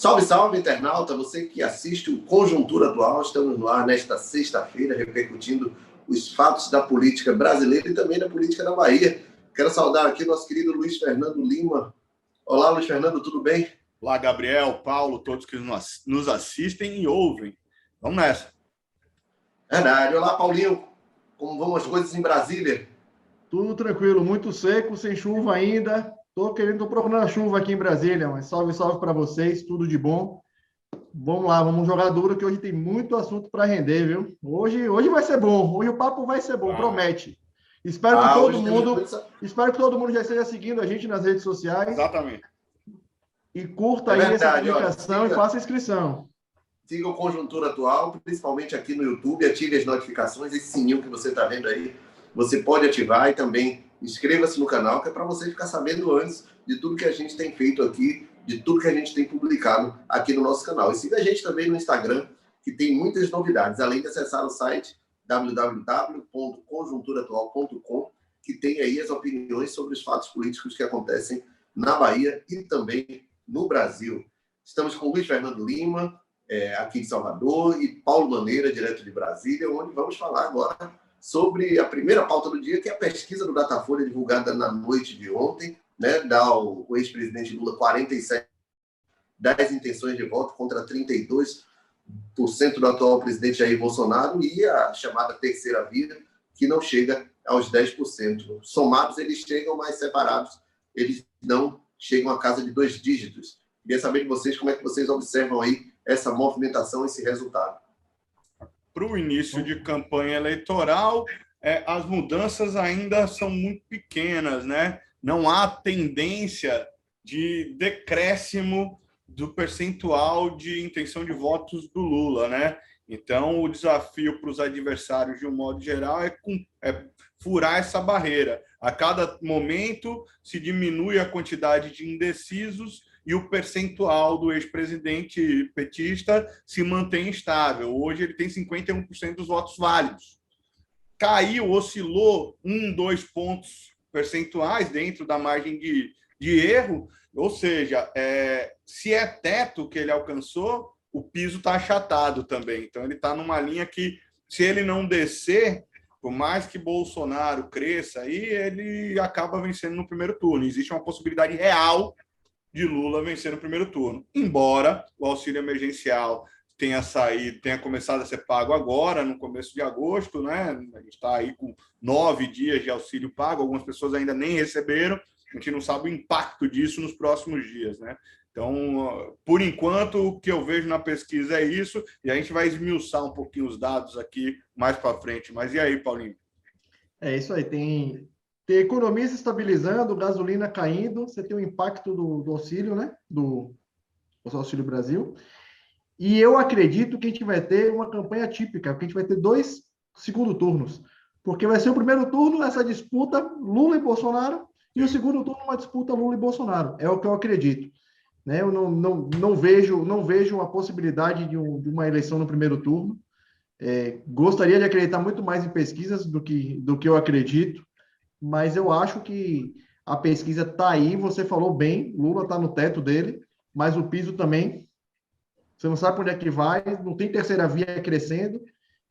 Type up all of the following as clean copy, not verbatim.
Salve, salve, internauta, você que assiste o Conjuntura Atual. Estamos no ar nesta sexta-feira, repercutindo os fatos da política brasileira e também da política da Bahia. Quero saudar aqui o nosso querido Luiz Fernando Lima. Olá, Luiz Fernando, tudo bem? Olá, Gabriel, Paulo, todos que nos assistem e ouvem. Vamos nessa. Verdade. Olá, Paulinho. Como vão as coisas em Brasília? Tudo tranquilo, muito seco, sem chuva ainda. Tô procurando a chuva aqui em Brasília, mas salve para vocês, tudo de bom. Vamos lá, vamos jogar duro que hoje tem muito assunto para render, viu? Hoje vai ser bom, hoje o papo vai ser bom, promete. Espero que todo mundo já esteja seguindo a gente nas redes sociais. Exatamente. E curta aí essa publicação e faça inscrição. Siga o Conjuntura Atual, principalmente aqui no YouTube, ative as notificações, esse sininho que você está vendo aí, você pode ativar e também inscreva-se no canal, que é para você ficar sabendo antes de tudo que a gente tem feito aqui, de tudo que a gente tem publicado aqui no nosso canal. E siga a gente também no Instagram, que tem muitas novidades, além de acessar o site www.conjunturaatual.com, que tem aí as opiniões sobre os fatos políticos que acontecem na Bahia e também no Brasil. Estamos com Luiz Fernando Lima, aqui de Salvador, e Paulo Maneira, direto de Brasília, onde vamos falar agora sobre a primeira pauta do dia, que é a pesquisa do Datafolha divulgada na noite de ontem, né, dá o ex-presidente Lula 47% das intenções de voto contra 32% do atual presidente Jair Bolsonaro e a chamada terceira via, que não chega aos 10%. Somados eles chegam, mas separados eles não chegam à casa de 2 dígitos. Queria saber de vocês como é que vocês observam aí essa movimentação, esse resultado. Para o início de campanha eleitoral, as mudanças ainda são muito pequenas, né? Não há tendência de decréscimo do percentual de intenção de votos do Lula, né? Então, o desafio para os adversários, de um modo geral, é furar essa barreira. A cada momento se diminui a quantidade de indecisos e o percentual do ex-presidente petista se mantém estável. Hoje ele tem 51% dos votos válidos. Caiu, oscilou 2 pontos percentuais dentro da margem de erro, ou seja, se é teto que ele alcançou, o piso está achatado também. Então ele está numa linha que, se ele não descer, por mais que Bolsonaro cresça, aí ele acaba vencendo no primeiro turno. Existe uma possibilidade real de Lula vencer no primeiro turno. Embora o auxílio emergencial tenha começado a ser pago agora, no começo de agosto, né? A gente está aí com 9 dias de auxílio pago, algumas pessoas ainda nem receberam, a gente não sabe o impacto disso nos próximos dias, né? Então, por enquanto, o que eu vejo na pesquisa é isso, e a gente vai esmiuçar um pouquinho os dados aqui mais para frente. Mas e aí, Paulinho? É isso aí, tem economia se estabilizando, gasolina caindo, você tem o impacto do auxílio, né? Do Auxílio Brasil. E eu acredito que a gente vai ter uma campanha típica, porque a gente vai ter 2 segundo turnos. Porque vai ser o primeiro turno, essa disputa Lula e Bolsonaro, e o segundo turno, uma disputa Lula e Bolsonaro. É o que eu acredito. Né? Eu não vejo a possibilidade de uma eleição no primeiro turno. Gostaria de acreditar muito mais em pesquisas do que eu acredito, mas eu acho que a pesquisa está aí, você falou bem, Lula está no teto dele, mas o piso também, você não sabe para onde é que vai, não tem terceira via crescendo,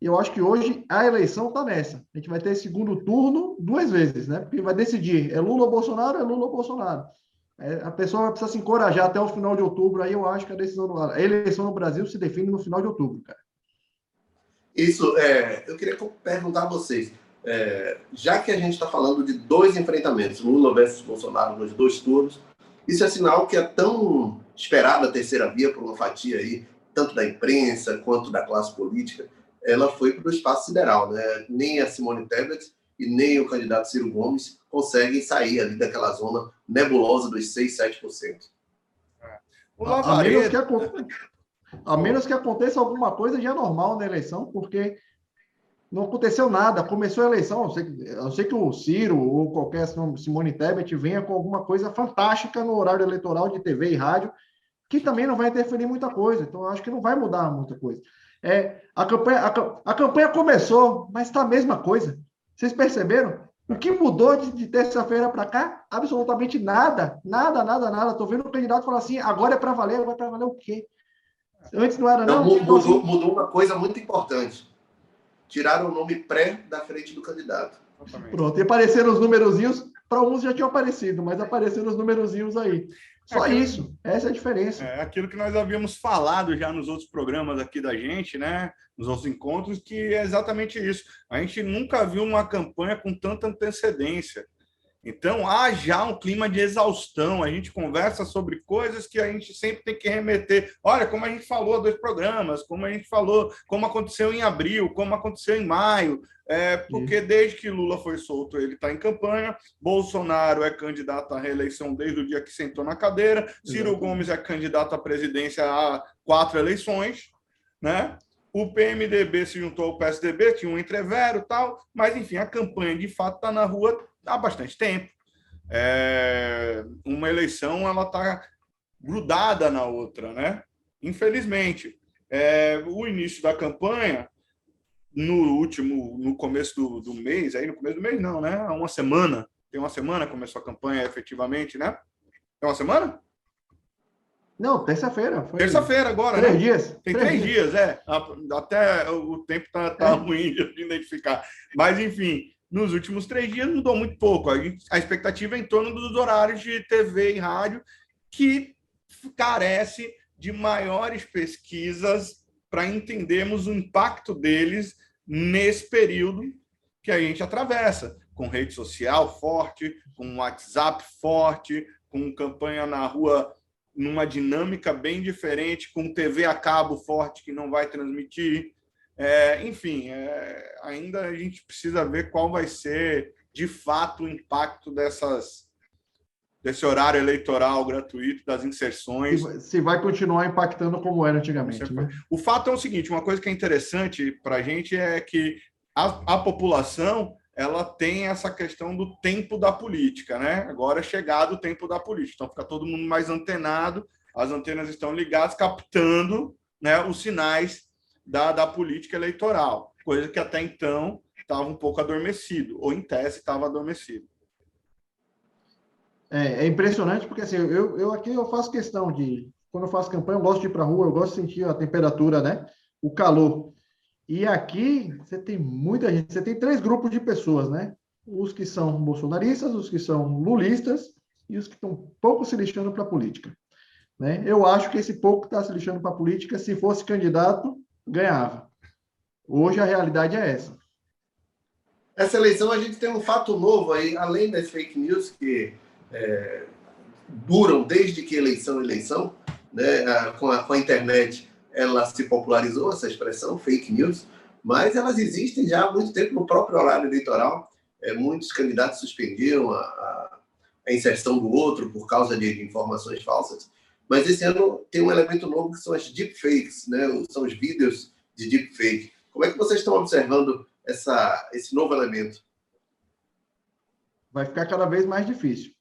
e eu acho que hoje a eleição está nessa. A gente vai ter segundo turno 2 vezes, né? Porque vai decidir, é Lula ou Bolsonaro, é Lula ou Bolsonaro. A pessoa precisa se encorajar até o final de outubro, aí eu acho que a eleição no Brasil se define no final de outubro, cara. Isso, eu queria perguntar a vocês, já que a gente está falando de 2 enfrentamentos, Lula versus Bolsonaro nos 2 turnos, isso é sinal que a tão esperada terceira via por uma fatia aí, tanto da imprensa quanto da classe política, ela foi para o espaço sideral, né? Nem a Simone Tebet e nem o candidato Ciro Gomes conseguem sair ali daquela zona nebulosa dos 6, 7%. A menos que aconteça alguma coisa de anormal na eleição, porque não aconteceu nada. Começou a eleição, eu sei que o Ciro ou qualquer Simone Tebet venha com alguma coisa fantástica no horário eleitoral de TV e rádio, que também não vai interferir muita coisa. Então, eu acho que não vai mudar muita coisa. A campanha começou, mas está a mesma coisa. Vocês perceberam? O que mudou de terça-feira para cá? Absolutamente nada. Nada, nada, nada. Estou vendo o candidato falar assim, agora é para valer o quê? Antes não era, Não, não? Então, assim, mudou uma coisa muito importante. Tiraram o nome pré da frente do candidato. Pronto, e apareceram os numerozinhos, para uns já tinham aparecido, mas apareceram os numerozinhos aí. Só isso, essa é a diferença. É aquilo que nós havíamos falado já nos outros programas aqui da gente, né? Nos outros encontros, que é exatamente isso. A gente nunca viu uma campanha com tanta antecedência. Então, há já um clima de exaustão. A gente conversa sobre coisas que a gente sempre tem que remeter. Olha, como a gente falou há 2 programas, como a gente falou, como aconteceu em abril, como aconteceu em maio. Porque desde que Lula foi solto, ele está em campanha. Bolsonaro é candidato à reeleição desde o dia que sentou na cadeira. Ciro Gomes é candidato à presidência há 4 eleições, né? O PMDB se juntou ao PSDB, tinha um entrevero e tal, mas, enfim, a campanha, de fato, está na rua há bastante tempo. Uma eleição ela está grudada na outra, né? Infelizmente. O início da campanha, no começo do mês, aí no começo do mês não, né? Há uma semana, tem uma semana começou a campanha efetivamente, né? Tem uma semana? Não, terça-feira. Terça-feira agora, 3 né? dias. Tem 3 dias, Até o tempo tá ruim de identificar. Mas, enfim, nos últimos 3 dias mudou muito pouco. A expectativa é em torno dos horários de TV e rádio, que carece de maiores pesquisas para entendermos o impacto deles nesse período que a gente atravessa, com rede social forte, com WhatsApp forte, com campanha na rua numa dinâmica bem diferente, com TV a cabo forte que não vai transmitir. Enfim, ainda a gente precisa ver qual vai ser, de fato, o impacto desse horário eleitoral gratuito, das inserções. Se vai continuar impactando como era antigamente, né? O fato é o seguinte, uma coisa que é interessante para a gente é que a população ela tem essa questão do tempo da política, né? Agora é chegado o tempo da política, então fica todo mundo mais antenado, as antenas estão ligadas, captando, né, os sinais da política eleitoral, coisa que até então estava um pouco adormecido, ou em tese estava adormecido. É impressionante, porque assim, aqui eu faço questão de, quando eu faço campanha, eu gosto de ir para a rua, eu gosto de sentir a temperatura, né? O calor. E aqui você tem muita gente, você tem 3 grupos de pessoas, né? Os que são bolsonaristas, os que são lulistas e os que estão pouco se lixando para a política, né? Eu acho que esse pouco está se lixando para a política, se fosse candidato, ganhava. Hoje a realidade é essa. Essa eleição a gente tem um fato novo aí, além das fake news que duram desde que eleição, né? Com a internet ela se popularizou, essa expressão, fake news, mas elas existem já há muito tempo no próprio horário eleitoral. Muitos candidatos suspendiram a inserção do outro por causa de informações falsas. Mas esse ano tem um elemento novo que são as deepfakes, né? São os vídeos de deepfake. Como é que vocês estão observando esse novo elemento? Vai ficar cada vez mais difícil,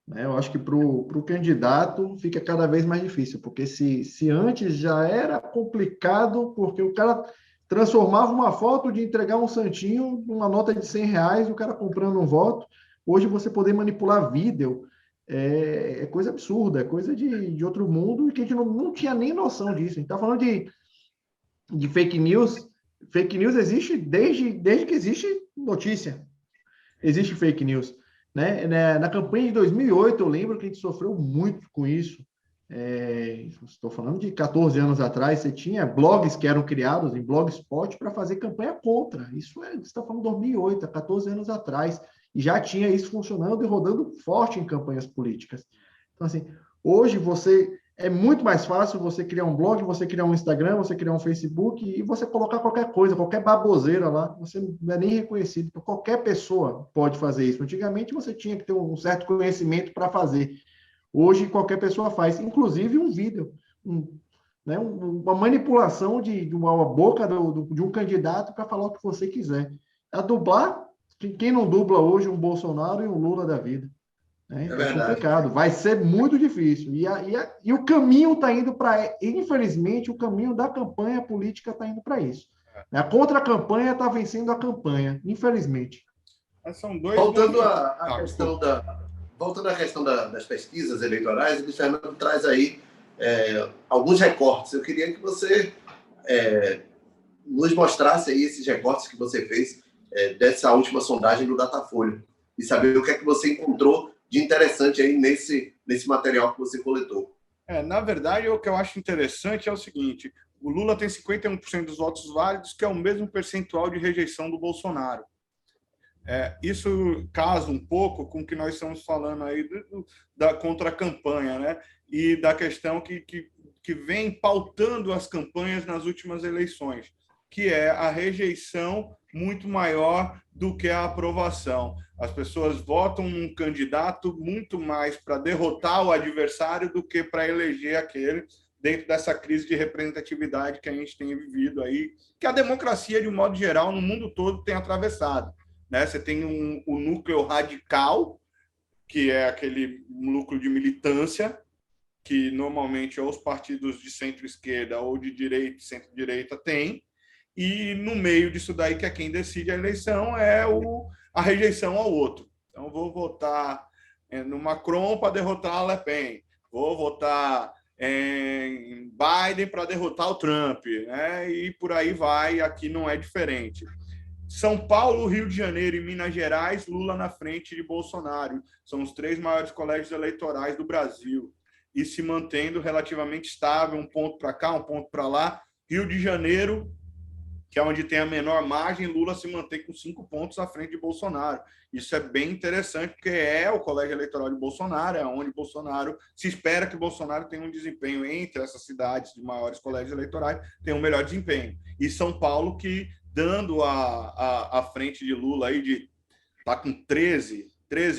né? Eu acho que para o candidato fica cada vez mais difícil, porque se antes já era complicado, porque o cara transformava uma foto de entregar um santinho numa nota de R$100, o cara comprando um voto. Hoje você poder manipular vídeo é coisa absurda, é coisa de outro mundo, e que a gente não tinha nem noção disso. A gente está falando de fake news. Fake news existe desde que existe notícia. Existe fake news, né? Na campanha de 2008, eu lembro que a gente sofreu muito com isso. Estou falando de 14 anos atrás, você tinha blogs que eram criados em Blogspot para fazer campanha contra. Você está falando de 2008, há 14 anos atrás. E já tinha isso funcionando e rodando forte em campanhas políticas. Então, assim, hoje é muito mais fácil você criar um blog, você criar um Instagram, você criar um Facebook e você colocar qualquer coisa, qualquer baboseira lá, você não é nem reconhecido. Então, qualquer pessoa pode fazer isso. Antigamente, você tinha que ter um certo conhecimento para fazer. Hoje, qualquer pessoa faz, inclusive um vídeo, né, uma manipulação de uma boca de um candidato para falar o que você quiser. A dublar, quem não dubla hoje um Bolsonaro e um Lula da vida? É complicado, vai ser muito difícil. E o caminho está indo para... Infelizmente, o caminho da campanha política está indo para isso. A contra-campanha está vencendo a campanha, infelizmente. São dois. Voltando à questão das pesquisas eleitorais, o Luiz Fernando traz aí alguns recortes. Eu queria que você nos mostrasse aí esses recortes que você fez dessa última sondagem do Datafolha e saber o que é que você encontrou de interessante aí nesse material que você coletou. Na verdade, o que eu acho interessante é o seguinte: o Lula tem 51% dos votos válidos, que é o mesmo percentual de rejeição do Bolsonaro. Isso casa um pouco com o que nós estamos falando aí da contra-campanha, né? E da questão que vem pautando as campanhas nas últimas eleições, que é a rejeição muito maior do que a aprovação. As pessoas votam num candidato muito mais para derrotar o adversário do que para eleger aquele, dentro dessa crise de representatividade que a gente tem vivido aí, que a democracia, de um modo geral, no mundo todo tem atravessado. Né? Você tem o núcleo radical, que é aquele núcleo de militância, que normalmente ou os partidos de centro-esquerda ou de direita e centro-direita têm, e no meio disso daí, que é quem decide a eleição, é a rejeição ao outro. Então, vou votar no Macron para derrotar a Le Pen, vou votar em Biden para derrotar o Trump, né? E por aí vai. Aqui não é diferente. São Paulo, Rio de Janeiro e Minas Gerais, Lula na frente de Bolsonaro. São os 3 maiores colégios eleitorais do Brasil. E se mantendo relativamente estável, um ponto para cá, um ponto para lá. Rio de Janeiro, que é onde tem a menor margem, Lula se mantém com 5 pontos à frente de Bolsonaro. Isso é bem interessante, porque é o colégio eleitoral de Bolsonaro, é onde Bolsonaro se espera que Bolsonaro tenha um desempenho entre essas cidades de maiores colégios eleitorais, tenha um melhor desempenho. E São Paulo, que dando a frente de Lula aí tá com 13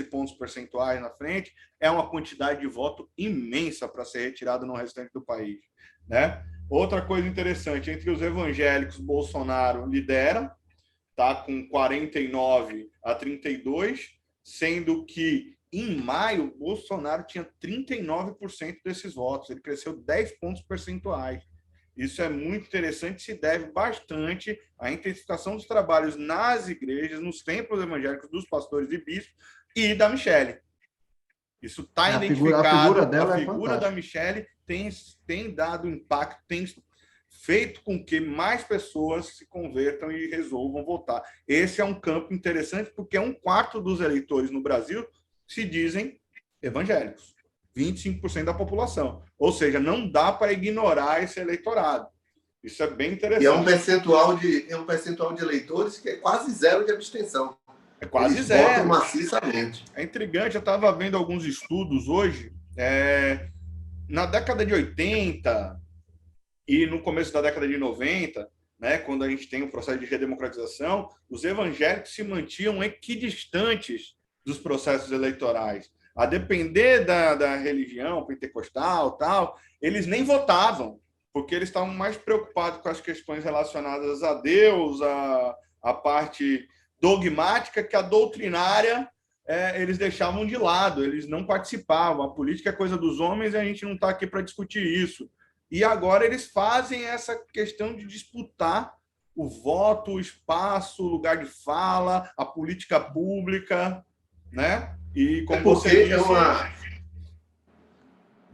pontos percentuais na frente, é uma quantidade de voto imensa para ser retirada no restante do país, né? Outra coisa interessante, entre os evangélicos, Bolsonaro lidera, tá com 49-32, sendo que em maio Bolsonaro tinha 39% desses votos, ele cresceu 10 pontos percentuais. Isso é muito interessante, se deve bastante à intensificação dos trabalhos nas igrejas, nos templos evangélicos dos pastores e bispos e da Michelle. Isso está identificado. A figura da Michelle tem dado impacto, tem feito com que mais pessoas se convertam e resolvam votar. Esse é um campo interessante, porque 1/4 dos eleitores no Brasil se dizem evangélicos. 25% da população. Ou seja, não dá para ignorar esse eleitorado. Isso é bem interessante. E é um percentual de eleitores que é quase zero de abstenção. É quase Eles zero. votam maciçamente. É intrigante. Eu estava vendo alguns estudos hoje. Na década de 80 e no começo da década de 90, né, quando a gente tem o processo de redemocratização, os evangélicos se mantinham equidistantes dos processos eleitorais. A depender da religião pentecostal, tal, eles nem votavam, porque eles estavam mais preocupados com as questões relacionadas a Deus, a parte dogmática, que a doutrinária eles deixavam de lado, eles não participavam. A política é coisa dos homens e a gente não está aqui para discutir isso. E agora eles fazem essa questão de disputar o voto, o espaço, o lugar de fala, a política pública, né? E como você disse,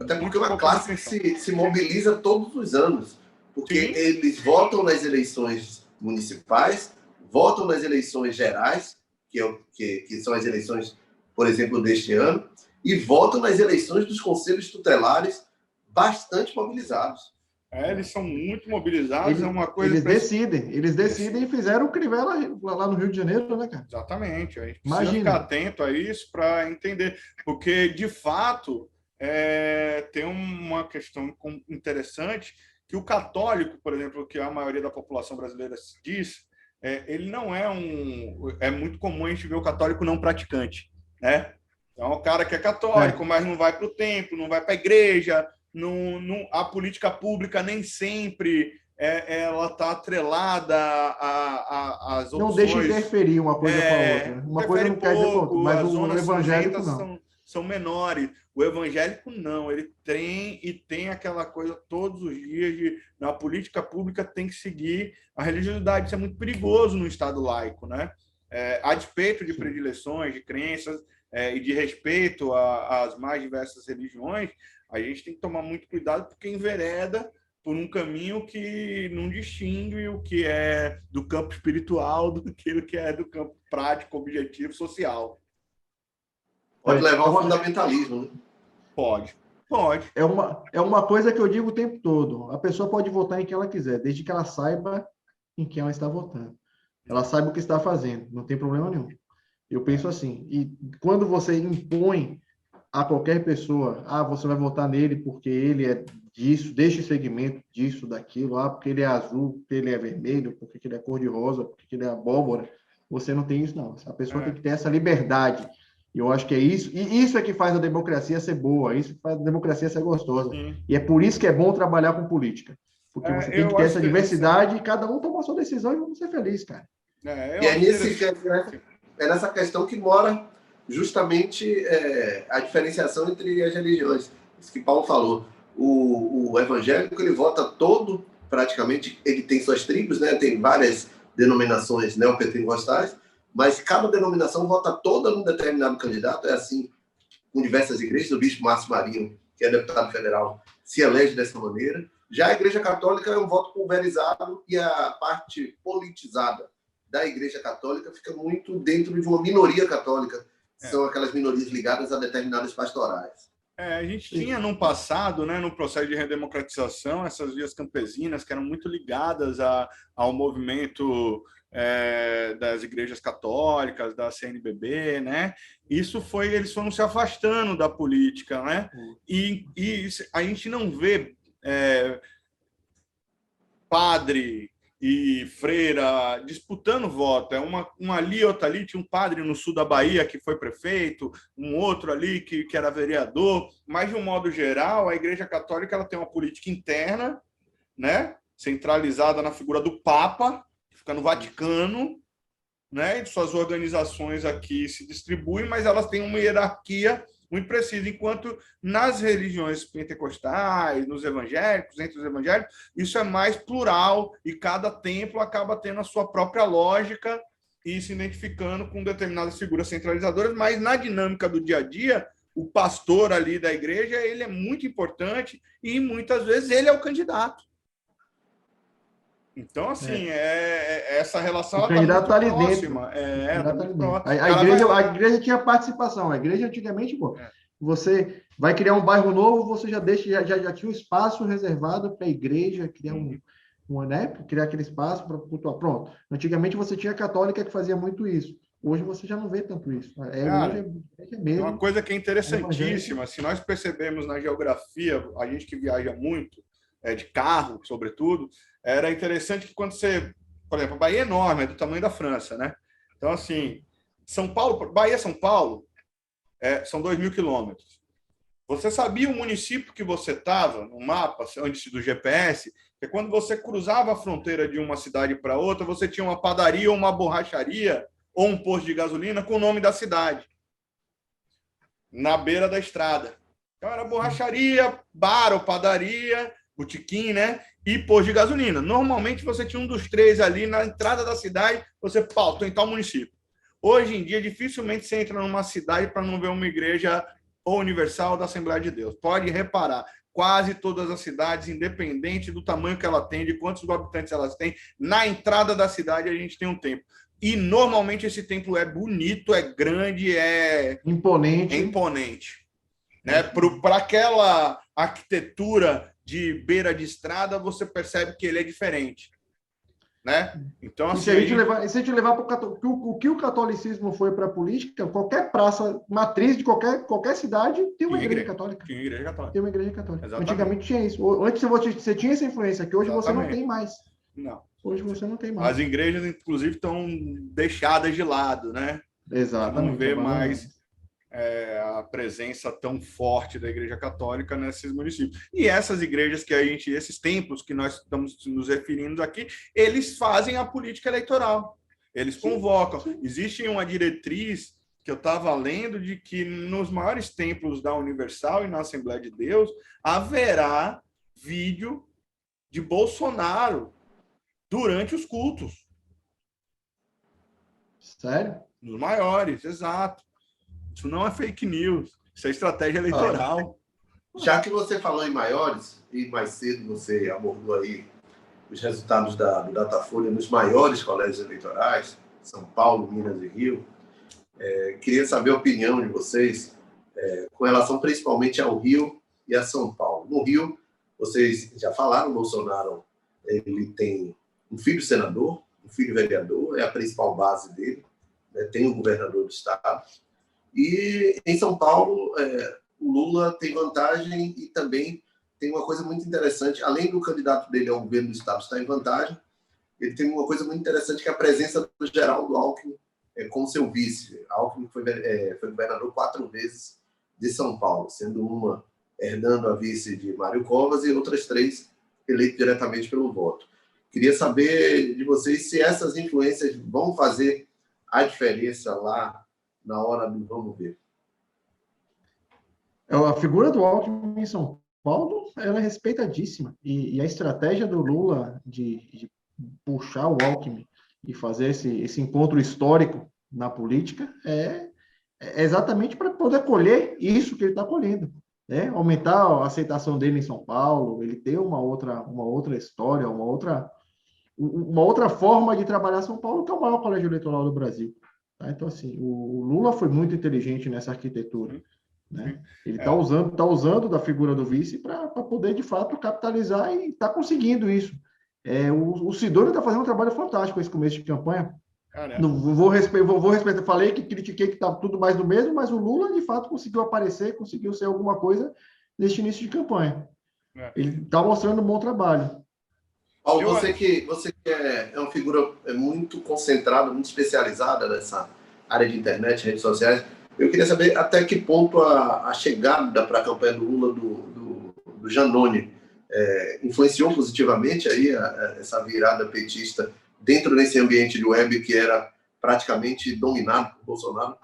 até porque é uma classe que se mobiliza todos os anos, porque sim, eles votam nas eleições municipais, votam nas eleições gerais, que são as eleições, por exemplo, deste ano, e votam nas eleições dos conselhos tutelares bastante mobilizados. Eles são muito mobilizados, é uma coisa... Eles decidem e fizeram o Crivella lá no Rio de Janeiro, né, cara? Exatamente. A gente precisa ficar atento a isso para entender, porque, de fato, tem uma questão interessante, que o católico, por exemplo, que a maioria da população brasileira diz, ele não é É muito comum a gente ver o católico não praticante, né? É um cara que é católico, mas não vai para o templo, não vai para a igreja... a política pública nem sempre ela está atrelada às opções. Não deixa interferir uma coisa com a outra. Uma coisa não quer dizer outra, mas o evangélico não. São menores. O evangélico não. Ele tem aquela coisa todos os dias na política pública tem que seguir a religiosidade. Isso é muito perigoso no Estado laico, né? a despeito de predileções, de crenças e de respeito às mais diversas religiões, a gente tem que tomar muito cuidado porque envereda por um caminho que não distingue o que é do campo espiritual do que é do campo prático, objetivo, social. Pode levar ao fundamentalismo, né? Pode. É uma coisa que eu digo o tempo todo. A pessoa pode votar em quem ela quiser, desde que ela saiba em quem ela está votando. Ela sabe o que está fazendo, não tem problema nenhum. Eu penso assim. E quando você impõe a qualquer pessoa, você vai votar nele porque ele é disso, deste segmento, disso, daquilo, porque ele é azul, porque ele é vermelho, porque ele é cor-de-rosa, porque ele é abóbora, você não tem isso, não. A pessoa tem que ter essa liberdade. E eu acho que é isso, e isso é que faz a democracia ser boa, isso que faz a democracia ser gostosa. E é por isso que é bom trabalhar com política. Porque você tem que ter essa diversidade e cada um toma a sua decisão e vamos ser felizes, cara. É nessa questão que mora justamente a diferenciação entre as religiões. Isso que Paulo falou. O evangélico, ele vota todo, praticamente, ele tem suas tribos, né? Tem várias denominações neopentecostais, mas cada denominação vota toda num determinado candidato. É assim com diversas igrejas. O bispo Márcio Marinho, que é deputado federal, se elege dessa maneira. Já a Igreja Católica é um voto pulverizado e a parte politizada da Igreja Católica fica muito dentro de uma minoria católica. São aquelas minorias ligadas a determinadas pastorais. A gente tinha no passado, né, no processo de redemocratização, essas vias campesinas que eram muito ligadas ao movimento das igrejas católicas, da CNBB, né? Eles foram se afastando da política, né? E a gente não vê padre e freira disputando voto. Um ali, outro ali, tinha um padre no sul da Bahia que foi prefeito, um outro ali que era vereador, mas de um modo geral, a Igreja Católica ela tem uma política interna, né, centralizada na figura do Papa, que fica no Vaticano, né, e suas organizações aqui se distribuem, mas elas têm uma hierarquia muito precisa, enquanto nas religiões pentecostais, nos evangélicos, entre os evangélicos, isso é mais plural e cada templo acaba tendo a sua própria lógica e se identificando com determinadas figuras centralizadoras, mas na dinâmica do dia a dia, o pastor ali da igreja, ele é muito importante e muitas vezes ele é o candidato. Então, assim, essa relação o candidato está ali próxima. Dentro. A igreja tinha participação. A igreja, antigamente, você vai criar um bairro novo, você já tinha um espaço reservado para a igreja criar criar aquele espaço para cultuar. Pronto. Antigamente, você tinha a católica que fazia muito isso. Hoje, você já não vê tanto isso. Hoje é mesmo. Uma coisa que é interessantíssima, se nós percebemos na geografia, a gente que viaja muito, de carro, sobretudo, era interessante que quando você... Por exemplo, a Bahia é enorme, é do tamanho da França, né? Então, assim, Bahia-São Paulo são 2.000 quilômetros. Você sabia o município que você estava no mapa, antes do GPS, que quando você cruzava a fronteira de uma cidade para outra, você tinha uma padaria ou uma borracharia ou um posto de gasolina com o nome da cidade, na beira da estrada. Então, era borracharia, bar ou padaria, botequim, né? E posto de gasolina. Normalmente você tinha um dos três ali na entrada da cidade, você, estou em tal município. Hoje em dia, dificilmente você entra numa cidade para não ver uma igreja ou universal da Assembleia de Deus. Pode reparar, quase todas as cidades, independente do tamanho que ela tem, de quantos habitantes elas têm, na entrada da cidade a gente tem um templo. E normalmente esse templo é bonito, é grande, é imponente. Né? Para aquela arquitetura de beira de estrada, você percebe que ele é diferente, né? Então, assim, se a gente levar para o que o catolicismo foi para a política, qualquer praça matriz de qualquer cidade tem uma igreja católica. Tem igreja católica. Tem uma igreja católica. Exatamente. Antigamente tinha isso. Antes você tinha essa influência, que hoje você não tem mais. Não. Hoje você não tem mais. As igrejas, inclusive, estão deixadas de lado, né? Exatamente. Não vê mais a presença tão forte da Igreja Católica nesses municípios. E essas igrejas esses templos que nós estamos nos referindo aqui, eles fazem a política eleitoral. Eles convocam. Sim. Existe uma diretriz que eu estava lendo de que nos maiores templos da Universal e na Assembleia de Deus haverá vídeo de Bolsonaro durante os cultos. Sério? Nos maiores, exato. Isso não é fake news, isso é estratégia eleitoral. Já que você falou em maiores, e mais cedo você abordou aí os resultados do Datafolha nos maiores colégios eleitorais, São Paulo, Minas e Rio, queria saber a opinião de vocês com relação principalmente ao Rio e a São Paulo. No Rio, vocês já falaram, o Bolsonaro ele tem um filho senador, um filho vereador, é a principal base dele, né? Tem o governador do estado. E em São Paulo, o Lula tem vantagem e também tem uma coisa muito interessante, além do candidato dele ao governo do estado estar em vantagem, ele tem uma coisa muito interessante que é a presença do Geraldo Alckmin como seu vice. Alckmin foi governador 4 vezes de São Paulo, sendo uma herdando a vice de Mário Covas e outras 3 eleitas diretamente pelo voto. Queria saber de vocês se essas influências vão fazer a diferença lá na hora do vamos ver. A figura do Alckmin em São Paulo, ela é respeitadíssima. E a estratégia do Lula de puxar o Alckmin e fazer esse encontro histórico na política é exatamente para poder colher isso que ele está colhendo. Né? Aumentar a aceitação dele em São Paulo, ele ter uma outra história, uma outra forma de trabalhar São Paulo, que é o maior colégio eleitoral do Brasil. Tá? Então, assim, o Lula foi muito inteligente nessa arquitetura. Né? Ele está usando da figura do vice para poder, de fato, capitalizar e está conseguindo isso. O Sidônio está fazendo um trabalho fantástico esse começo de campanha. Não, vou respeitar. Falei que critiquei que estava tudo mais do mesmo, mas o Lula, de fato, conseguiu aparecer, conseguiu ser alguma coisa neste início de campanha. Ele está mostrando um bom trabalho. Paulo, você que é uma figura muito concentrada, muito especializada nessa área de internet, redes sociais, eu queria saber até que ponto a chegada para a campanha do Lula do Giannone influenciou positivamente aí essa virada petista dentro desse ambiente de web que era praticamente dominado por Bolsonaro?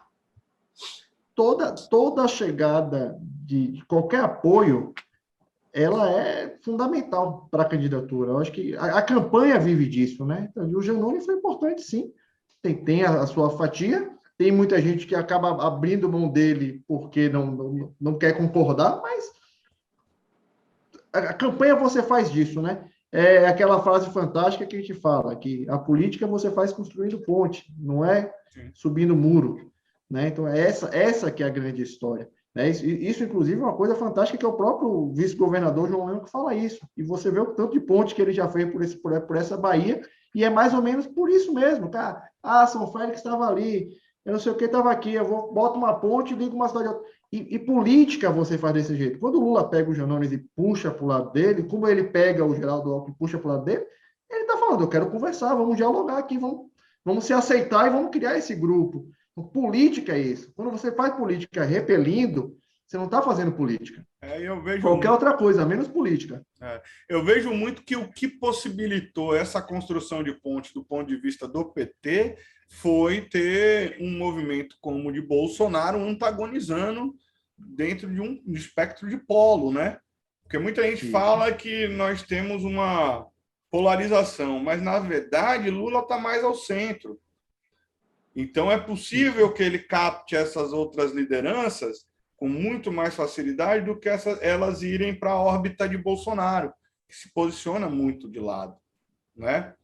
Toda a chegada de qualquer apoio, ela é fundamental para a candidatura. Eu acho que a campanha vive disso, né? Então, o Giannone foi importante, sim. Tem a sua fatia, tem muita gente que acaba abrindo mão dele porque não quer concordar, mas a campanha você faz disso, né? É aquela frase fantástica que a gente fala, que a política você faz construindo ponte, não é subindo muro, né? Então, essa que é a grande história. Né? Isso, inclusive, é uma coisa fantástica que é o próprio vice-governador João Lema que fala isso. E você vê o tanto de ponte que ele já fez por essa Bahia, e é mais ou menos por isso mesmo, cara. São Félix estava ali, eu não sei o que estava aqui, boto uma ponte e ligo uma cidade. E política você faz desse jeito. Quando o Lula pega o Janones e puxa para o lado dele, como ele pega o Geraldo Alckmin e puxa para o lado dele, ele está falando, eu quero conversar, vamos dialogar aqui, vamos se aceitar e vamos criar esse grupo. Então, política é isso. Quando você faz política repelindo, você não está fazendo política. Eu vejo qualquer outra coisa, menos política. Eu vejo muito que o que possibilitou essa construção de ponte do ponto de vista do PT foi ter um movimento como o de Bolsonaro antagonizando dentro de um espectro de polo, né? Porque muita gente fala que nós temos uma polarização, mas, na verdade, Lula está mais ao centro. Então, é possível que ele capte essas outras lideranças com muito mais facilidade do que elas irem para a órbita de Bolsonaro, que se posiciona muito de lado, né?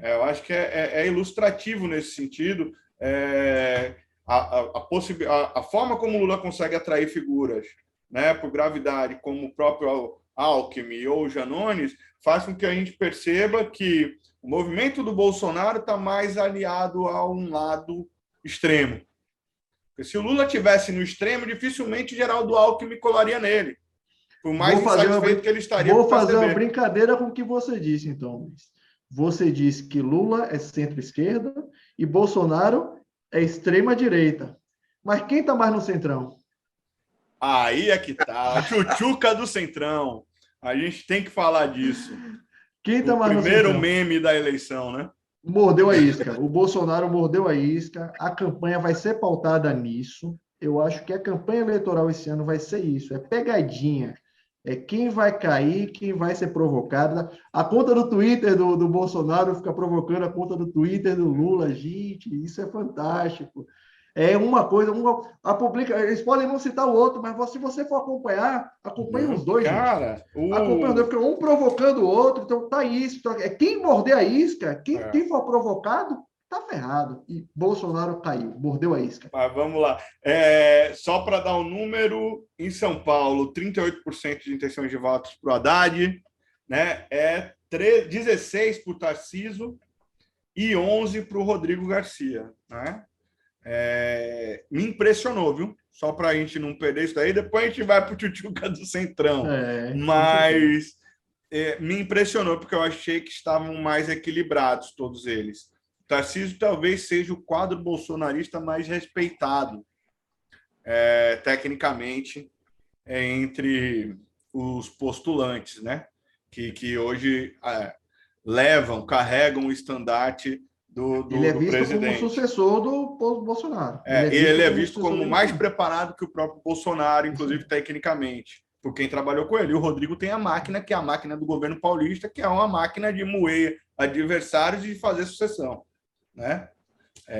Eu acho que é ilustrativo nesse sentido a forma como o Lula consegue atrair figuras, né, por gravidade, como o próprio Alckmin ou Janones, faz com que a gente perceba que o movimento do Bolsonaro está mais aliado a um lado extremo. Porque se o Lula tivesse no extremo, dificilmente Geraldo Alckmin colaria nele, por mais insatisfeito que ele estaria. Vou fazer uma brincadeira com o que você disse, então, Luiz. Você disse que Lula é centro-esquerda e Bolsonaro é extrema-direita. Mas quem está mais no centrão? Aí é que tá. A tchutchuca do centrão. A gente tem que falar disso. Quem está mais no centrão? O primeiro meme da eleição, né? Mordeu a isca. O Bolsonaro mordeu a isca. A campanha vai ser pautada nisso. Eu acho que a campanha eleitoral esse ano vai ser isso. É pegadinha. É quem vai cair, quem vai ser provocado. A conta do Twitter do Bolsonaro fica provocando a conta do Twitter do Lula. Gente, isso é fantástico. É uma coisa, eles podem não citar o outro, mas se você for acompanhar, acompanhe os dois, cara, gente. Acompanha os dois, fica um provocando o outro, então tá isso. Então, quem morder a isca, quem for provocado, tá ferrado. E Bolsonaro caiu, mordeu a isca. Mas vamos lá. Só para dar um número, em São Paulo, 38% de intenções de votos para o Haddad, né? 16% para o Tarcísio e 11% para o Rodrigo Garcia, né? Me impressionou, viu? Só para a gente não perder isso daí. Depois a gente vai para o Tchutchuca do Centrão. Mas me impressionou porque eu achei que estavam mais equilibrados todos eles. Tarcísio talvez seja o quadro bolsonarista mais respeitado, tecnicamente, entre os postulantes, né? Que hoje carregam o estandarte do presidente. Ele é visto como sucessor do Bolsonaro. Ele é visto como mais preparado que o próprio Bolsonaro, inclusive tecnicamente, por quem trabalhou com ele. E o Rodrigo tem a máquina, que é a máquina do governo paulista, que é uma máquina de moer adversários e de fazer sucessão. Né?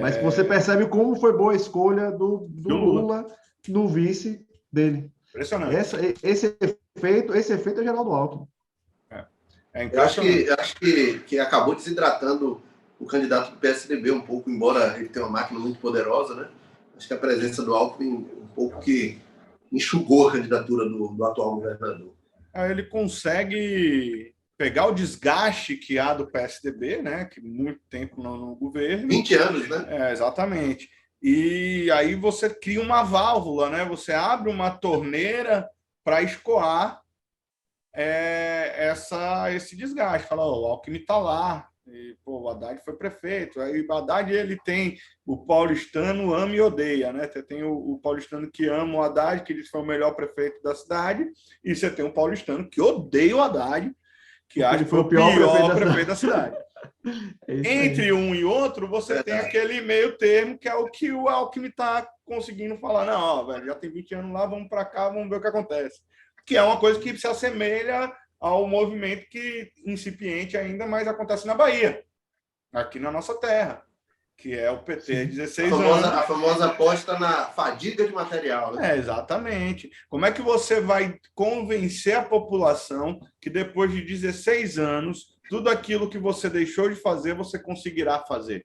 Mas você percebe como foi boa a escolha do Lula no vice dele. Impressionante. Esse efeito é Geraldo Alckmin. Eu acho que acabou desidratando o candidato do PSDB um pouco, embora ele tenha uma máquina muito poderosa, né? Acho que a presença do Alckmin um pouco que enxugou a candidatura do atual governador. Ele consegue pegar o desgaste que há do PSDB, né? Que muito tempo no governo. 20 anos, né? Exatamente. E aí você cria uma válvula, né? Você abre uma torneira para escoar esse desgaste. Fala, o Alckmin está lá. E, o Haddad foi prefeito. Aí o Haddad, ele tem o paulistano ama e odeia, né? Você tem o paulistano que ama o Haddad, que diz que foi o melhor prefeito da cidade, e você tem o paulistano que odeia o Haddad, que acha que foi o pior prefeito da cidade. Entre um e outro, você tem aquele meio termo, que é o que o Alckmin está conseguindo falar. Não, velho, já tem 20 anos lá, vamos para cá, vamos ver o que acontece. Que é uma coisa que se assemelha ao movimento que incipiente ainda mais acontece na Bahia, aqui na nossa terra, que é o PT 16 anos. A famosa aposta na fadiga de material. Né? Exatamente. Como é que você vai convencer a população que depois de 16 anos, tudo aquilo que você deixou de fazer, você conseguirá fazer?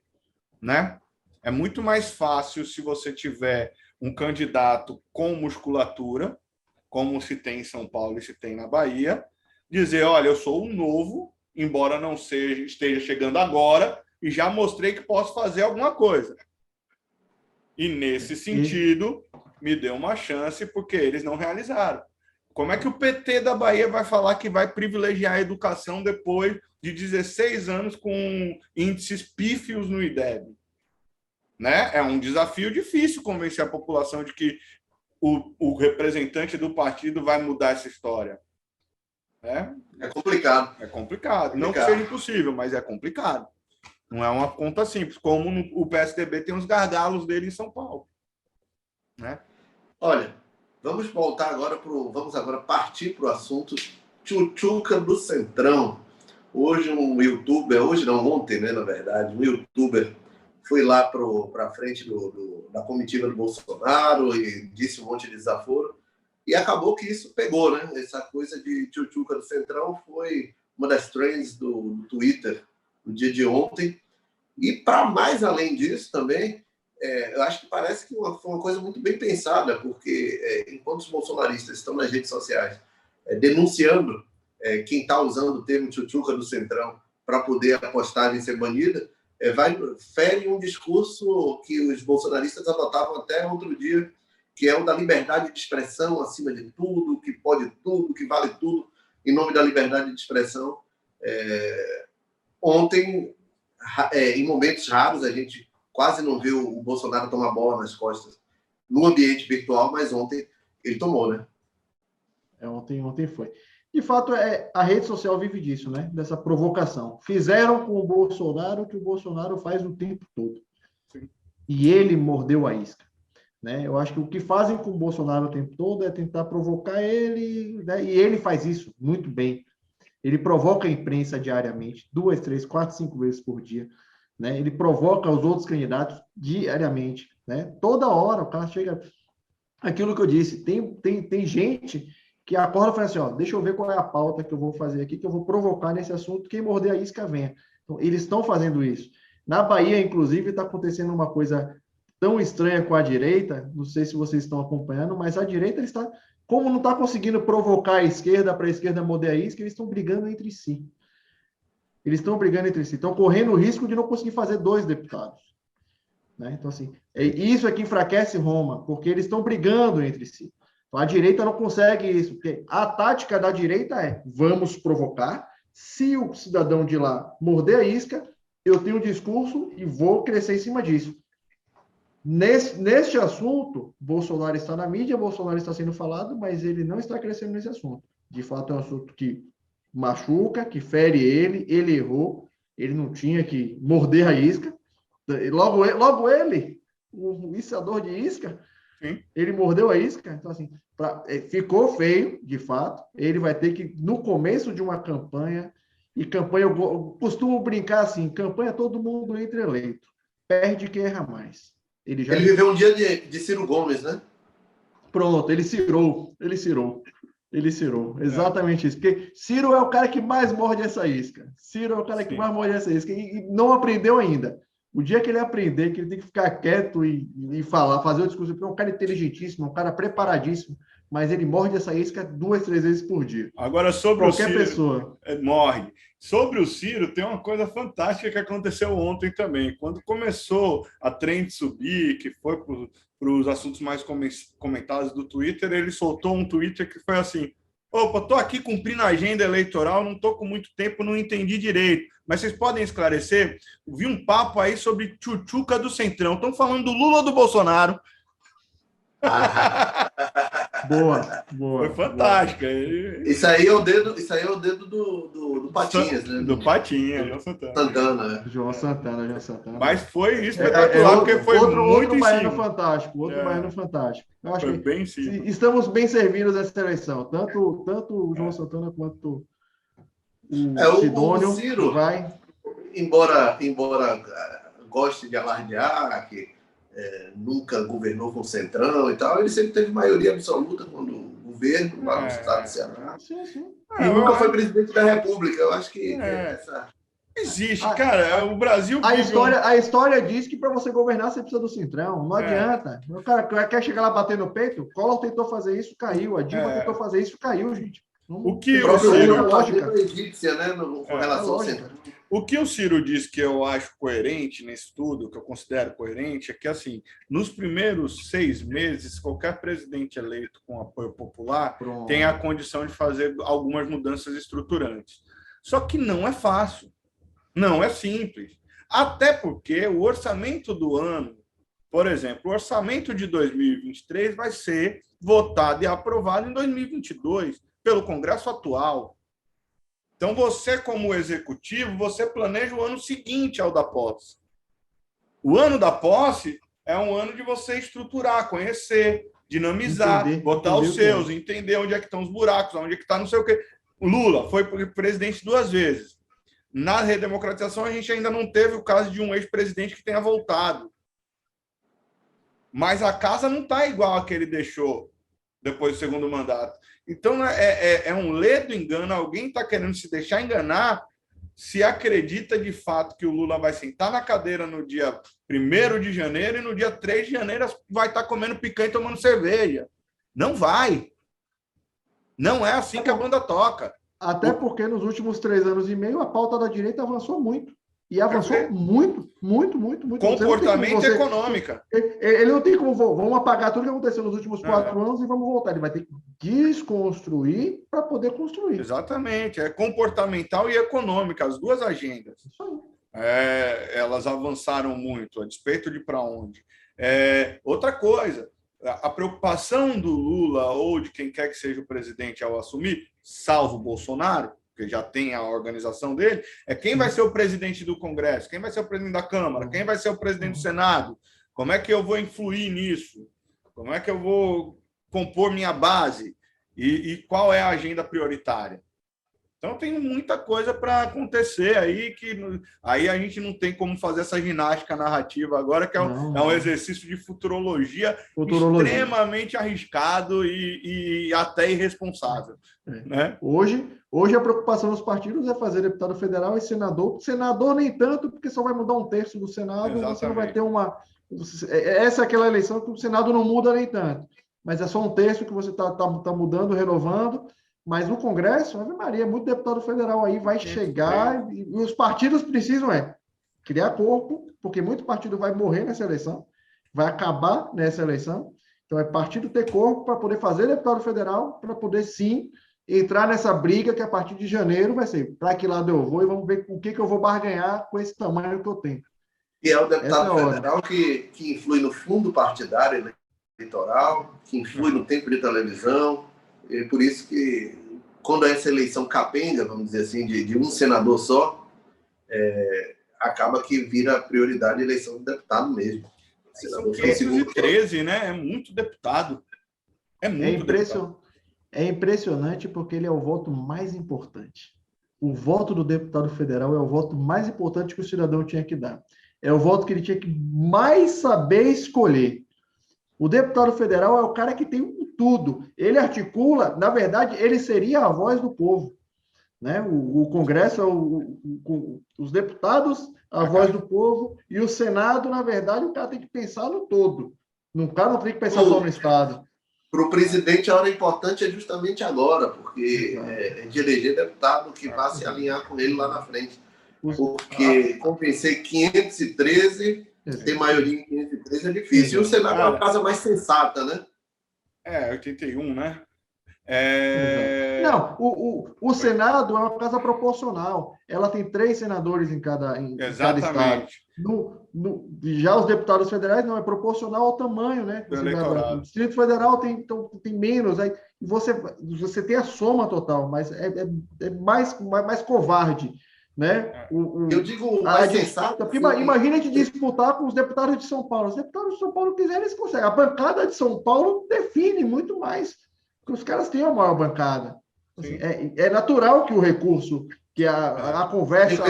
Né? É muito mais fácil se você tiver um candidato com musculatura, como se tem em São Paulo e se tem na Bahia, dizer, olha, eu sou um novo, embora não esteja chegando agora, e já mostrei que posso fazer alguma coisa. E, nesse sentido, me deu uma chance, porque eles não realizaram. Como é que o PT da Bahia vai falar que vai privilegiar a educação depois de 16 anos com índices pífios no IDEB? Né? É um desafio difícil convencer a população de que o representante do partido vai mudar essa história. É complicado. É complicado. Não que seja impossível, mas é complicado. Não é uma conta simples, como o PSDB tem os gargalos dele em São Paulo. Né? Olha, vamos agora partir para o assunto Tchutchuca do Centrão. Ontem, né, na verdade, um youtuber foi lá para a frente da comitiva do Bolsonaro e disse um monte de desaforo. E acabou que isso pegou, né? Essa coisa de Tchutchuca do Centrão foi uma das trends do Twitter no dia de ontem. E, para mais além disso também, eu acho que parece que foi uma coisa muito bem pensada, porque enquanto os bolsonaristas estão nas redes sociais denunciando quem está usando o termo Tchutchuca do Centrão para poder a postagem ser banida, fere um discurso que os bolsonaristas adotavam até outro dia, que é o da liberdade de expressão acima de tudo, que pode tudo, que vale tudo, em nome da liberdade de expressão. Ontem, em momentos raros, a gente quase não viu o Bolsonaro tomar bola nas costas no ambiente virtual, mas ontem ele tomou, né? Ontem foi. De fato, a rede social vive disso, né? Dessa provocação. Fizeram com o Bolsonaro o que o Bolsonaro faz o tempo todo. Sim. E ele mordeu a isca. né? Eu acho que o que fazem com o Bolsonaro o tempo todo é tentar provocar ele, né? E ele faz isso muito bem. Ele provoca a imprensa diariamente, 2, 3, 4, 5 vezes por dia, né? Ele provoca os outros candidatos diariamente, né? Toda hora o cara chega... Aquilo que eu disse, tem gente que acorda e fala assim, ó, deixa eu ver qual é a pauta que eu vou fazer aqui, que eu vou provocar nesse assunto, quem morder a isca venha. Então, eles estão fazendo isso. Na Bahia, inclusive, está acontecendo uma coisa tão estranha com a direita, não sei se vocês estão acompanhando, mas a direita está, como não está conseguindo provocar a esquerda para a esquerda morder a isca, eles estão brigando entre si. Eles estão brigando entre si, estão correndo o risco de não conseguir fazer 2 deputados. Né? Então, assim, isso é que enfraquece Roma, porque eles estão brigando entre si. Então, a direita não consegue isso, porque a tática da direita é, vamos provocar, se o cidadão de lá morder a isca, eu tenho um discurso e vou crescer em cima disso. Neste assunto, Bolsonaro está na mídia, Bolsonaro está sendo falado, mas ele não está crescendo nesse assunto. De fato, é um assunto que machuca, que fere ele errou, ele não tinha que morder a isca. Logo ele, o içador de isca, sim, ele mordeu a isca. Então, assim, ficou feio, de fato. Ele vai ter que, no começo de uma campanha, e campanha, eu costumo brincar assim, campanha todo mundo entra eleito. Perde quem erra mais. Ele viveu um dia de Ciro Gomes, né? Pronto, ele cirou. Exatamente isso. Porque Ciro é o cara que mais morde essa isca. Ciro é o cara que mais morde essa isca. E não aprendeu ainda. O dia que ele aprender que ele tem que ficar quieto e falar, fazer o discurso, porque é um cara inteligentíssimo, um cara preparadíssimo, mas ele morde essa isca 2, 3 vezes por dia. Agora, sobre qualquer o Ciro, pessoa morre. Sobre o Ciro, tem uma coisa fantástica que aconteceu ontem também. Quando começou a trend subir, que foi para os assuntos mais comentados do Twitter, ele soltou um Twitter que foi assim: opa, estou aqui cumprindo a agenda eleitoral, não estou com muito tempo, não entendi direito. Mas vocês podem esclarecer? Vi um papo aí sobre tchutchuca do Centrão. Estão falando do Lula ou do Bolsonaro? Boa. Foi fantástica. Isso aí é o dedo do Patinhas, né? Do Patinhas, João Santana. Mas foi espetacular, porque foi muito baiano fantástico. Baiano fantástico. Eu acho foi que bem simples. Estamos bem servidos nessa eleição. Tanto o João Santana quanto o Sidônio. O Ciro, vai... embora goste de alardear, que nunca governou com o Centrão e tal, ele sempre teve maioria absoluta quando governo lá no estado do Ceará. Sim. E nunca foi presidente da República. Eu acho que existe, cara. O Brasil... A história diz que para você governar você precisa do Centrão. Não adianta. O cara quer chegar lá bater no peito? O Collor tentou fazer isso, caiu. A Dilma tentou fazer isso, caiu, gente. O que o Ciro... lógica egípcia, né? Com relação ao Centrão. O que o Ciro diz que eu acho coerente nesse tudo, que eu considero coerente, é que, assim, nos primeiros 6 meses, qualquer presidente eleito com apoio popular tem a condição de fazer algumas mudanças estruturantes. Só que não é fácil, não é simples. Até porque o orçamento do ano, por exemplo, o orçamento de 2023 vai ser votado e aprovado em 2022 pelo Congresso atual. Então, você, como executivo, você planeja o ano seguinte ao da posse. O ano da posse é um ano de você estruturar, conhecer, dinamizar, botar os seus, entender onde é que estão os buracos, onde é que está não sei o quê. O Lula foi presidente 2 vezes. Na redemocratização, a gente ainda não teve o caso de um ex-presidente que tenha voltado. Mas a casa não está igual a que ele deixou depois do segundo mandato. Então, é um ledo engano. Alguém está querendo se deixar enganar se acredita de fato que o Lula vai sentar na cadeira no dia 1º de janeiro e no dia 3 de janeiro vai estar comendo picanha e tomando cerveja. Não vai. Não é assim que a banda toca. Até porque nos últimos 3 anos e meio a pauta da direita avançou muito. E avançou muito. Comportamento econômica. Ele não tem como, vamos apagar tudo que aconteceu nos últimos 4 anos e vamos voltar. Ele vai ter que desconstruir para poder construir. Exatamente. É comportamental e econômica, as 2 agendas. Isso aí. Elas avançaram muito, a despeito de para onde. Outra coisa, a preocupação do Lula ou de quem quer que seja o presidente ao assumir, salvo Bolsonaro, que já tem a organização dele, é quem vai ser o presidente do Congresso, quem vai ser o presidente da Câmara, quem vai ser o presidente do Senado, como é que eu vou influir nisso? Como é que eu vou compor minha base? E qual é a agenda prioritária? Então, tem muita coisa para acontecer aí que aí a gente não tem como fazer essa ginástica narrativa agora, que é um exercício de futurologia extremamente arriscado e até irresponsável. Né? Hoje a preocupação dos partidos é fazer deputado federal e senador. Senador nem tanto, porque só vai mudar um terço do Senado. Exatamente. Você não vai ter uma... Essa é aquela eleição que o Senado não muda nem tanto. Mas é só um terço que você está mudando, renovando. Mas no Congresso, Ave Maria, muito deputado federal aí vai chegar e os partidos precisam criar corpo, porque muito partido vai morrer nessa eleição, vai acabar nessa eleição. Então, é partido ter corpo para poder fazer deputado federal, para poder, sim, entrar nessa briga que a partir de janeiro vai ser para que lado eu vou e vamos ver com o que eu vou barganhar com esse tamanho que eu tenho. E é o deputado federal que influi no fundo partidário eleitoral, que influi no tempo de televisão. E por isso que, quando essa eleição capenga, vamos dizer assim, de um senador só, acaba que vira prioridade a eleição do deputado mesmo. São 513, né? É muito deputado. É impressionante porque ele é o voto mais importante. O voto do deputado federal é o voto mais importante que o cidadão tinha que dar. É o voto que ele tinha que mais saber escolher. O deputado federal é o cara que tem tudo. Ele articula, na verdade, ele seria a voz do povo. Né? O Congresso é os deputados, a voz do povo, e o Senado, na verdade, o cara tem que pensar no todo. O cara não tem que pensar só no Estado. Para o presidente, a hora importante é justamente agora, porque é de eleger deputado que vai se alinhar com ele lá na frente. Porque convencer 513... ter maioria em 513 é difícil. E o Senado é uma casa mais sensata, né? 81, né? Não, o Senado é uma casa proporcional. Ela tem 3 senadores em cada estado. Já os deputados federais não, é proporcional ao tamanho, né? O Distrito Federal tem menos. Aí você tem a soma total, mas é mais covarde. Né? Eu digo mais sensato. Imagina a gente disputar com os deputados de São Paulo. Os deputados de São Paulo quiserem, eles conseguem. A bancada de São Paulo define muito mais, porque os caras têm a maior bancada. Assim, é natural que o recurso, que a conversa...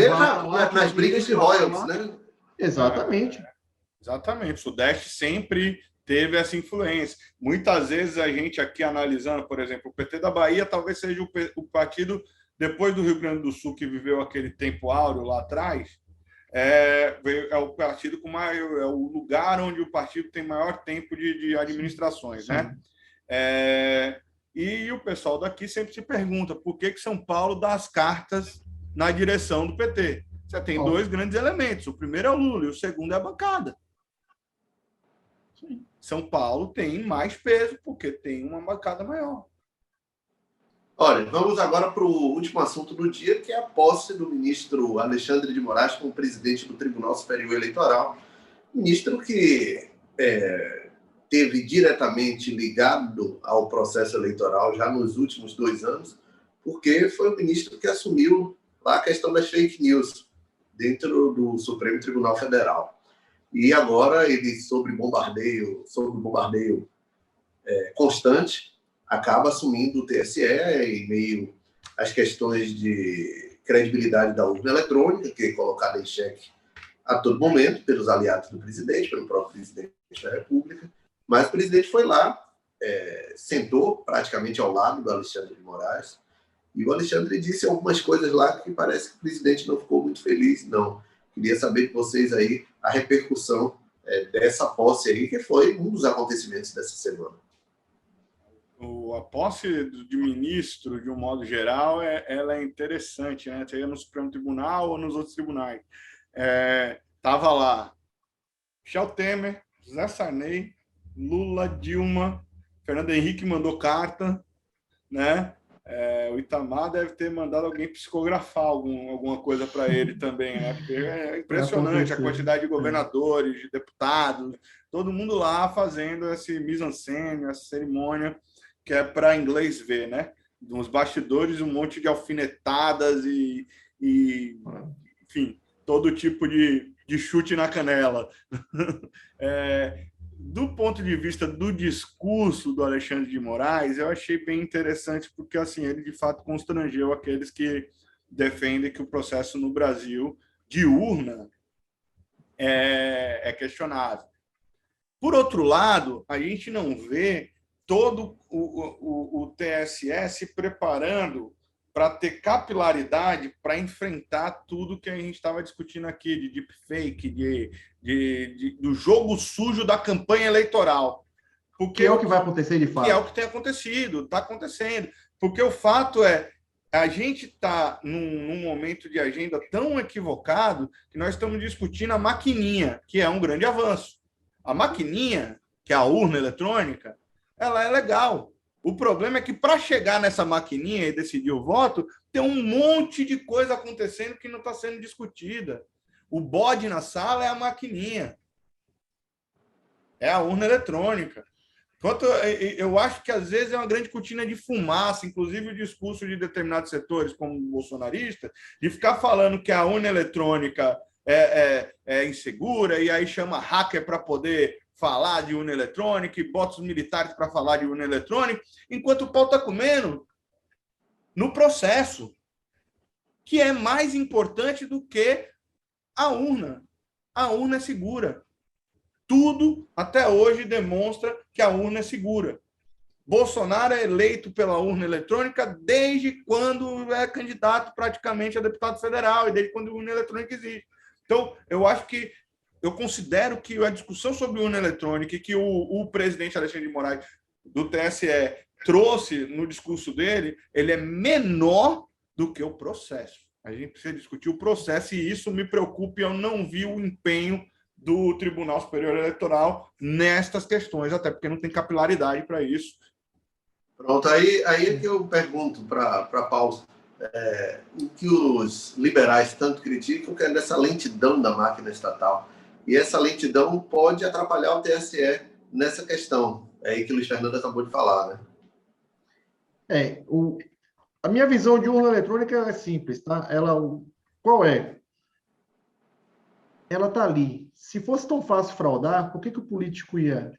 nas brigas de royalties, né? Exatamente. Exatamente. O Sudeste sempre teve essa influência. Muitas vezes a gente aqui analisando, por exemplo, o PT da Bahia talvez seja o partido... Depois do Rio Grande do Sul, que viveu aquele tempo áureo lá atrás, é o partido é o lugar onde o partido tem maior tempo de administrações, né? E o pessoal daqui sempre se pergunta por que São Paulo dá as cartas na direção do PT. Você tem 2 grandes elementos. O primeiro é o Lula e o segundo é a bancada. Sim. São Paulo tem mais peso porque tem uma bancada maior. Olha, vamos agora para o último assunto do dia, que é a posse do ministro Alexandre de Moraes como presidente do Tribunal Superior Eleitoral. Ministro que teve diretamente ligado ao processo eleitoral já nos últimos 2 anos, porque foi o ministro que assumiu lá a questão das fake news dentro do Supremo Tribunal Federal. E agora ele, sobre bombardeio constante, acaba assumindo o TSE em meio às questões de credibilidade da urna eletrônica, que é colocada em xeque a todo momento pelos aliados do presidente, pelo próprio presidente da República. Mas o presidente foi lá, sentou praticamente ao lado do Alexandre de Moraes, e o Alexandre disse algumas coisas lá que parece que o presidente não ficou muito feliz, não. Queria saber de vocês aí a repercussão dessa posse aí, que foi um dos acontecimentos dessa semana. A posse de ministro, de um modo geral, ela é interessante, né? Seja no Supremo Tribunal ou nos outros tribunais. Tava lá Michel Temer, José Sarney, Lula, Dilma, Fernando Henrique mandou carta, né? O Itamar deve ter mandado alguém psicografar alguma coisa para ele também, né? Porque é impressionante a quantidade de governadores, de deputados, todo mundo lá fazendo esse mise-en-scène, essa cerimônia, que é para inglês ver, né? Nos bastidores, um monte de alfinetadas e enfim, todo tipo de chute na canela. do ponto de vista do discurso do Alexandre de Moraes, eu achei bem interessante, porque assim, ele de fato constrangeu aqueles que defendem que o processo no Brasil de urna é questionável. Por outro lado, a gente não vê todo o TSE se preparando para ter capilaridade para enfrentar tudo que a gente estava discutindo aqui, de deepfake, do jogo sujo da campanha eleitoral. Porque é o que vai acontecer de fato. Que é o que tem acontecido, está acontecendo. Porque o fato é, a gente está num momento de agenda tão equivocado que nós estamos discutindo a maquininha, que é um grande avanço. A maquininha, que é a urna eletrônica, ela é legal. O problema é que, para chegar nessa maquininha e decidir o voto, tem um monte de coisa acontecendo que não está sendo discutida. O bode na sala é a maquininha. É a urna eletrônica. Eu acho que, às vezes, é uma grande cortina de fumaça, inclusive o discurso de determinados setores, como o bolsonarista, de ficar falando que a urna eletrônica é insegura e aí chama hacker para poder falar de urna eletrônica e bota os militares para falar de urna eletrônica, enquanto o pau está comendo no processo, que é mais importante do que a urna. A urna é segura. Tudo, até hoje, demonstra que a urna é segura. Bolsonaro é eleito pela urna eletrônica desde quando é candidato praticamente a deputado federal e desde quando a urna eletrônica existe. Então, eu considero que a discussão sobre urna eletrônica e que o presidente Alexandre de Moraes, do TSE, trouxe no discurso dele, ele é menor do que o processo. A gente precisa discutir o processo e isso me preocupa e eu não vi o empenho do Tribunal Superior Eleitoral nestas questões, até porque não tem capilaridade para isso. Pronto, aí é que eu pergunto para Paulo, o que os liberais tanto criticam, que é dessa lentidão da máquina estatal. E essa lentidão pode atrapalhar o TSE nessa questão. É aí que o Luiz Fernando acabou de falar, né? A minha visão de urna eletrônica é simples, tá? Qual é? Ela está ali. Se fosse tão fácil fraudar, por que o político ia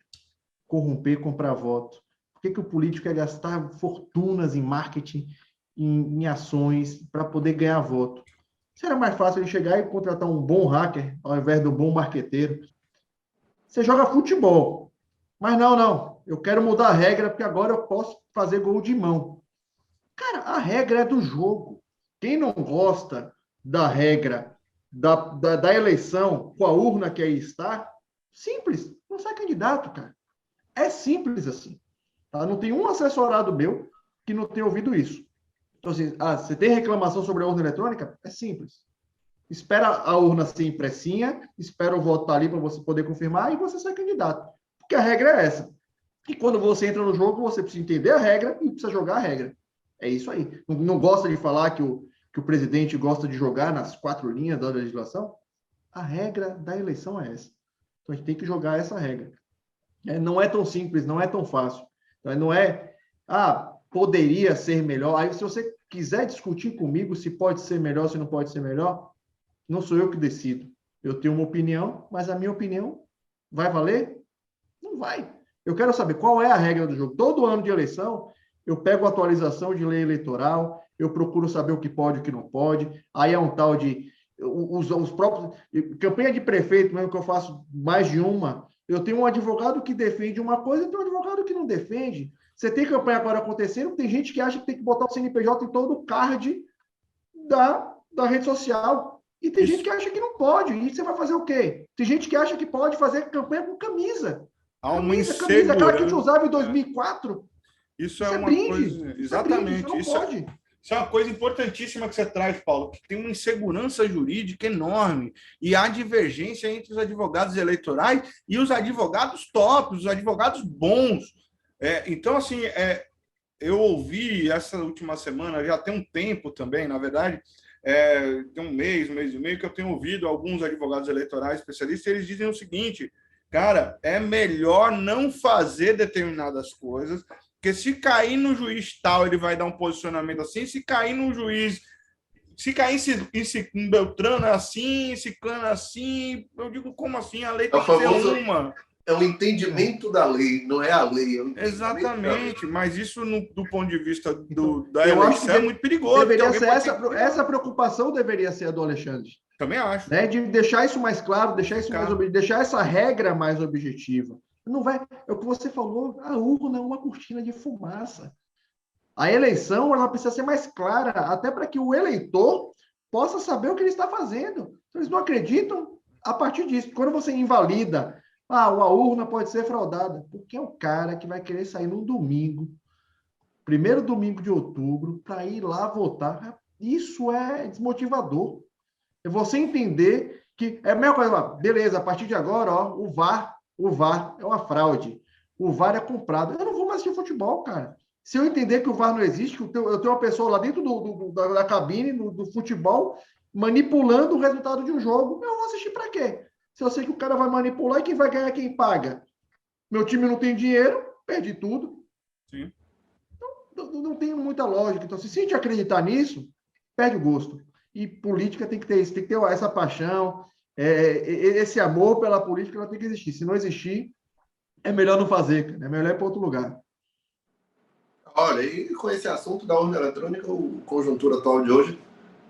corromper, comprar voto? Por que o político ia gastar fortunas em marketing, em ações, para poder ganhar voto? Seria mais fácil ele chegar e contratar um bom hacker, ao invés do bom marqueteiro. Você joga futebol. Mas não. Eu quero mudar a regra, porque agora eu posso fazer gol de mão. Cara, a regra é do jogo. Quem não gosta da regra da eleição com a urna que aí está, simples, não sai candidato, cara. É simples assim. Tá? Não tem um assessorado meu que não tenha ouvido isso. Então, assim, você tem reclamação sobre a urna eletrônica? É simples. Espera a urna ser impressinha, espera o voto estar ali para você poder confirmar e você sai candidato. Porque a regra é essa. E quando você entra no jogo, você precisa entender a regra e precisa jogar a regra. É isso aí. Não gosta de falar que o presidente gosta de jogar nas 4 linhas da legislação? A regra da eleição é essa. Então, a gente tem que jogar essa regra. Não é tão simples, não é tão fácil. Então, não é, poderia ser melhor. Aí, se você quiser discutir comigo se pode ser melhor, se não pode ser melhor, não sou eu que decido. Eu tenho uma opinião, mas a minha opinião vai valer? Não vai. Eu quero saber qual é a regra do jogo. Todo ano de eleição, eu pego a atualização de lei eleitoral, eu procuro saber o que pode e o que não pode. Aí é um tal de... Os próprios... Campanha de prefeito, mesmo que eu faço mais de uma, eu tenho um advogado que defende uma coisa e tem um advogado que não defende. Você tem campanha agora acontecendo, tem gente que acha que tem que botar o CNPJ em todo o card da rede social. E tem gente que acha que não pode. E você vai fazer o quê? Tem gente que acha que pode fazer campanha com camisa. Camisa, aquela que a gente usava em 2004. Isso é uma coisa... Exatamente. Isso é uma coisa importantíssima que você traz, Paulo, que tem uma insegurança jurídica enorme e há divergência entre os advogados eleitorais e os advogados tops, os advogados bons. Então, assim, eu ouvi essa última semana, já tem um tempo também, na verdade, tem um mês e meio, que eu tenho ouvido alguns advogados eleitorais especialistas, e eles dizem o seguinte, cara, é melhor não fazer determinadas coisas, porque se cair no juiz tal, ele vai dar um posicionamento assim, se cair no juiz, se cair em Beltrano é assim, Ciclano é assim, eu digo, como assim? A lei tem que ser uma. é o entendimento da lei, não é a lei. É o Exatamente, mas isso do ponto de vista da eu acho eleição é muito perigoso. Deveria ser essa preocupação deveria ser a do Alexandre. Também acho. Né? De deixar isso mais claro, deixar essa regra mais objetiva. Não vai, é o que você falou, a urna é uma cortina de fumaça. A eleição ela precisa ser mais clara, até para que o eleitor possa saber o que ele está fazendo. Eles não acreditam a partir disso. Quando você invalida, a urna pode ser fraudada, porque é o cara que vai querer sair no domingo, primeiro domingo de outubro, para ir lá votar. Isso é desmotivador. É você entender que é a mesma coisa, beleza, a partir de agora, ó, o VAR é uma fraude. O VAR é comprado. Eu não vou mais assistir futebol, cara. Se eu entender que o VAR não existe, que eu tenho uma pessoa lá dentro da cabine, do futebol, manipulando o resultado de um jogo, eu vou assistir para quê? Se eu sei que o cara vai manipular e quem vai ganhar, quem paga. Meu time não tem dinheiro, perdi tudo. Sim. Então, não tem muita lógica. Então, se a gente acreditar nisso, perde o gosto. E política tem que ter isso, tem que ter essa paixão, esse amor pela política, ela tem que existir. Se não existir, é melhor não fazer, cara. É melhor ir para outro lugar. Olha, e com esse assunto da urna eletrônica, o conjuntura atual de hoje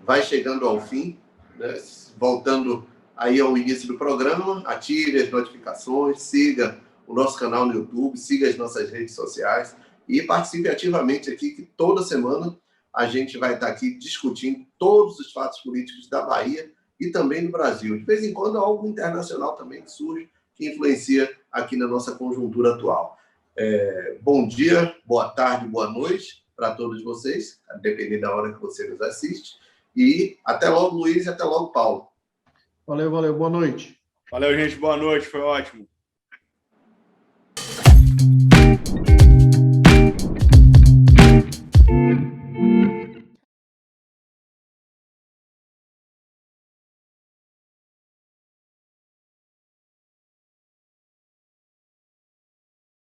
vai chegando ao fim, né? Voltando aí ao início do programa, ative as notificações, siga o nosso canal no YouTube, siga as nossas redes sociais e participe ativamente aqui, que toda semana a gente vai estar aqui discutindo todos os fatos políticos da Bahia e também do Brasil. De vez em quando, algo internacional também que surge, que influencia aqui na nossa conjuntura atual. Bom dia, boa tarde, boa noite para todos vocês, dependendo da hora que você nos assiste. E até logo, Luiz, e até logo, Paulo. Valeu, boa noite. Valeu, gente, boa noite, foi ótimo.